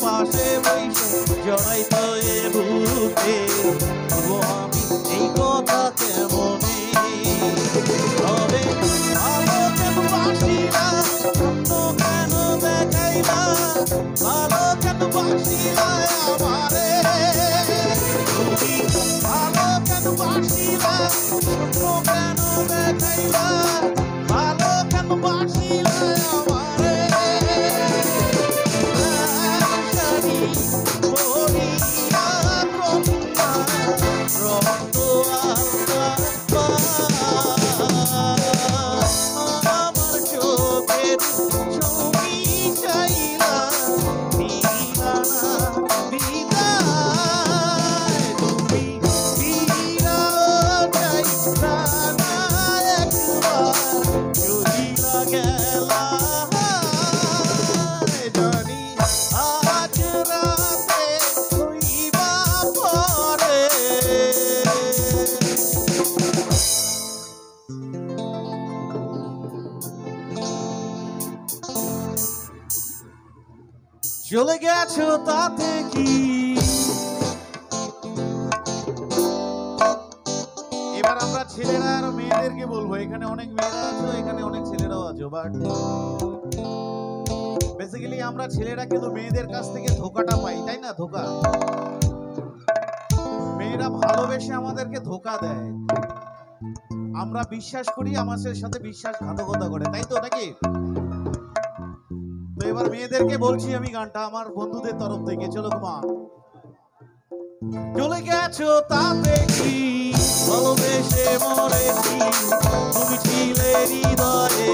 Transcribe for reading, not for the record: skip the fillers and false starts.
পাশে বসে জড়াই তো এ বুকে বলবো আমি এই কথা কেমনে তবে ভালো কেন বাসিলা স্বপ্ন কেন দেখাইলা ভালো কেন বাসিলা আমারে তুমি ভালো কেন বাসিলা স্বপ্ন কেন দেখাইলা ভালো কেন বাসিলা আমারে চলে গেছো তাতে কি এবার আমরা ছেলেরা আর মেয়েদেরকে বলবো এখানে অনেক মেয়েরা আছো এখানে অনেক ছেলেরাও আছো বাট বেসিক্যালি আমরা ছেলেরা কিন্তু মেয়েদের কাছ থেকে ধোকাটা পাই তাই না ধোকা মেয়েরা ভালোবেসে আমাদেরকে ধোকা দেয় আমরা বিশ্বাস করি আমাদের সাথে বিশ্বাসঘাতকতা করে তাই তো নাকি তো এবার মেয়েদেরকে বলছি আমি গানটা আমার বন্ধুদের তরফ থেকে চলো মা চলে গেছো তাতে কি ভালোবেসে মরেছি তুমি ছিলে হৃদয়ে